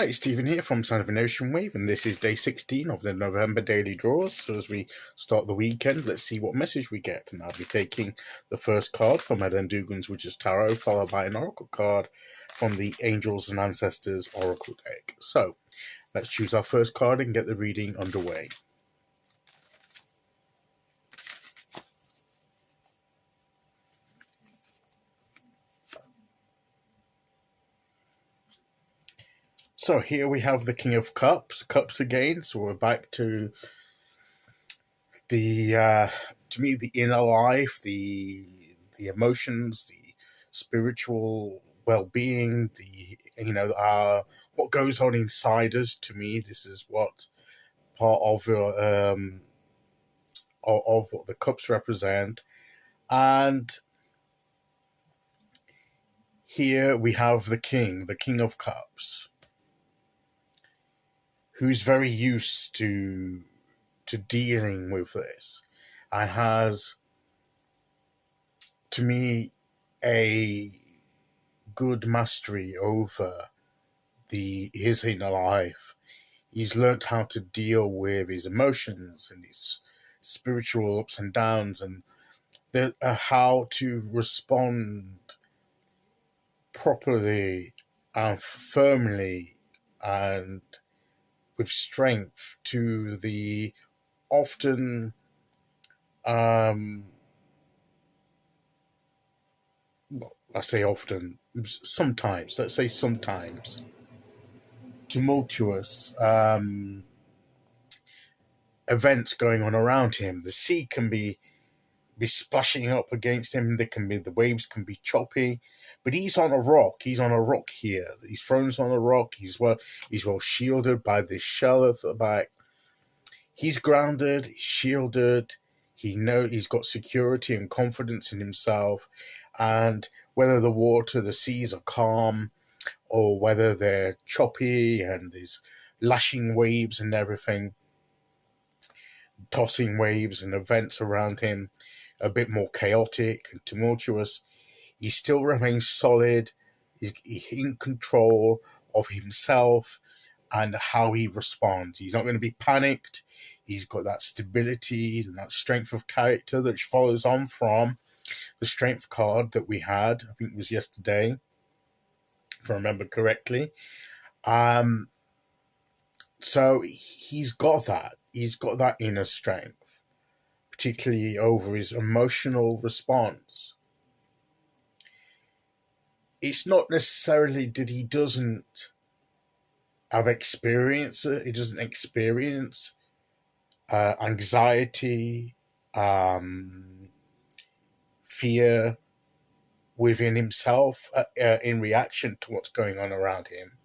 Hi, it's Stephen here from Son of an Ocean Wave, and this is day 16 of the November daily draws. So as we start the weekend, let's see what message we get. And I'll be taking the first card from Dugan's, which is Tarot, followed by an Oracle card from the Angels and Ancestors Oracle deck. So let's choose our first card and get the reading underway. So here we have the King of Cups again. So we're back to to me, the inner life, the emotions, the spiritual well-being, what goes on inside us. To me, this is what part of what the cups represent. And here we have the King of Cups, who's very used to dealing with this and has, to me, a good mastery over his inner life. He's learned how to deal with his emotions and his spiritual ups and downs, and how to respond properly and firmly and with strength to the often sometimes tumultuous events going on around him. The sea can be splashing up against him. The waves can be choppy, but he's on a rock. He's on a rock here. He's thrown on a rock. He's well shielded by this shell at the back. He's grounded. He's shielded. He's got security and confidence in himself, and whether the seas are calm or whether they're choppy and there's lashing waves and everything, tossing waves and events around him, a bit more chaotic and tumultuous, he still remains solid. He's in control of himself and how he responds. He's not going to be panicked. He's got that stability and that strength of character that follows on from the strength card that we had, I think it was yesterday, if I remember correctly. So he's got that. He's got that inner strength, particularly over his emotional response. It's not necessarily that he doesn't have experience. He doesn't experience anxiety, fear within himself in reaction to what's going on around him.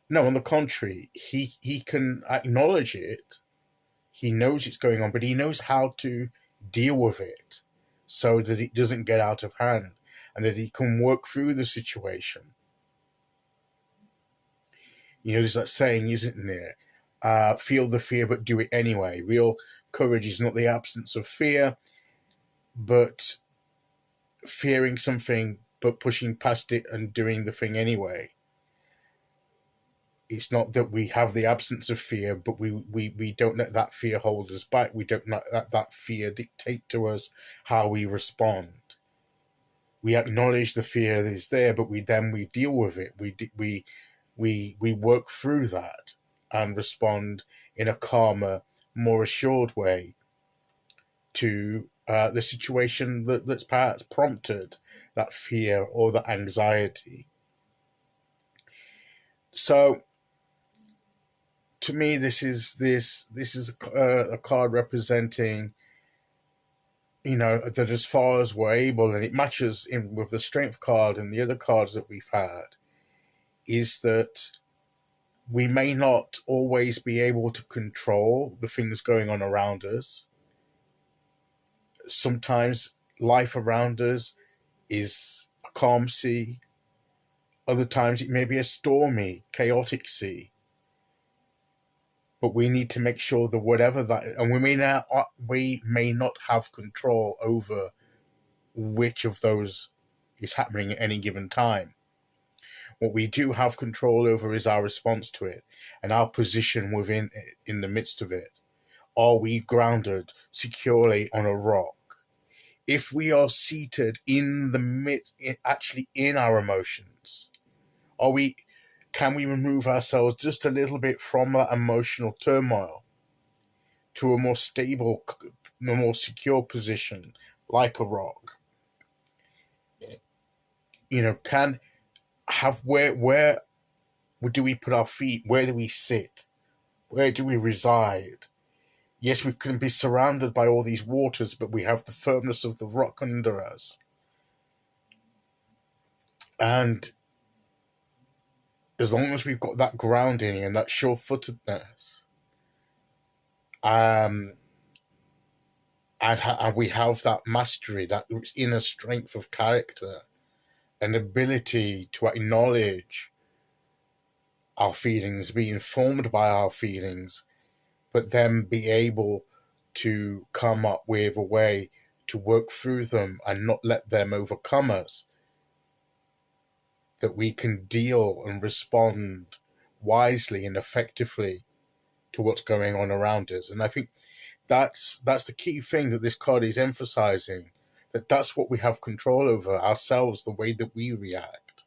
No, on the contrary, he can acknowledge it. He knows it's going on, but he knows how to deal with it so that it doesn't get out of hand and that he can work through the situation. There's that saying, isn't there? Feel the fear, but do it anyway. Real courage is not the absence of fear, but fearing something, but pushing past it and doing the thing anyway. It's not that we have the absence of fear, but we don't let that fear hold us back. We don't let that fear dictate to us how we respond. We acknowledge the fear that is there, but we deal with it. We work through that and respond in a calmer, more assured way to the situation that's perhaps prompted that fear or that anxiety. So, to me, this is a card representing, that as far as we're able, and it matches in with the strength card and the other cards that we've had, is that we may not always be able to control the things going on around us. Sometimes life around us is a calm sea. Other times it may be a stormy, chaotic sea. But we need to make sure that whatever that, and we may not have control over which of those is happening at any given time. What we do have control over is our response to it and our position within it, in the midst of it. Are we grounded securely on a rock? If we are seated in the midst, actually in our emotions, can we remove ourselves just a little bit from that emotional turmoil to a more stable, a more secure position, like a rock? Where do we put our feet? Where do we sit? Where do we reside? Yes, we can be surrounded by all these waters, but we have the firmness of the rock under us. And as long as we've got that grounding and that sure-footedness, and we have that mastery, that inner strength of character, an ability to acknowledge our feelings, be informed by our feelings, but then be able to come up with a way to work through them and not let them overcome us, that we can deal and respond wisely and effectively to what's going on around us. And I think that's the key thing that this card is emphasizing, that's what we have control over, ourselves, the way that we react.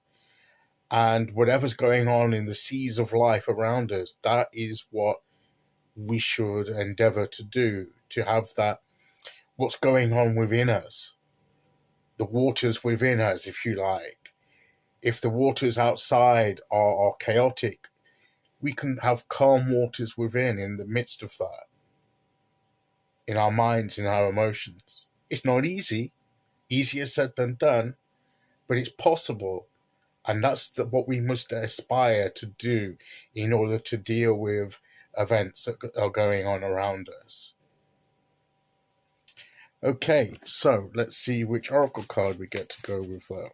And whatever's going on in the seas of life around us, that is what we should endeavor to do, to have that, what's going on within us, the waters within us, if you like. If the waters outside are chaotic, we can have calm waters within, in the midst of that, in our minds, in our emotions. It's not easy, easier said than done, but it's possible. And that's what we must aspire to do in order to deal with events that are going on around us. Okay, so let's see which oracle card we get to go with that.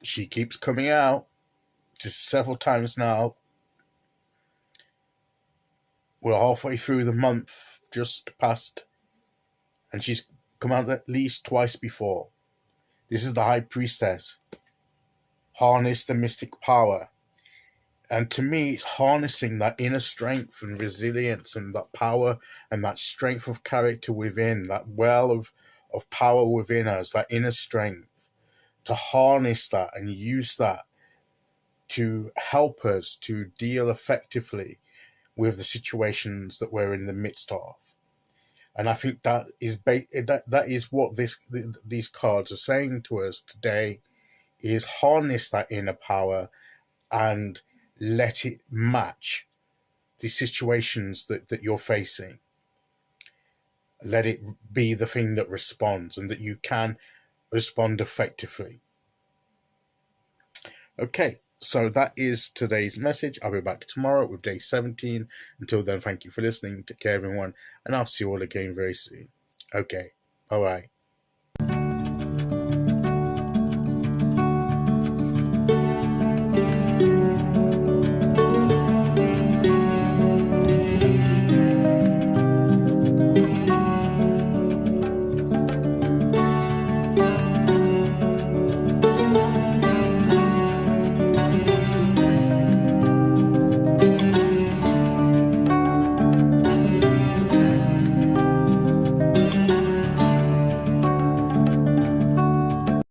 She keeps coming out just several times now. We're halfway through the month, just past, and she's come out at least twice before. This is the High Priestess. Harness the mystic power. And to me, it's harnessing that inner strength and resilience and that power and that strength of character within, that well of power within us, that inner strength, to harness that and use that to help us to deal effectively with the situations that we're in the midst of. And I think that is what these cards are saying to us today, is harness that inner power and let it match the situations that you're facing. Let it be the thing that responds, and that you can respond effectively. Okay, so that is today's message. I'll be back tomorrow with day 17. Until then, thank you for listening. Take care, everyone, and I'll see you all again very soon. Okay, bye-bye.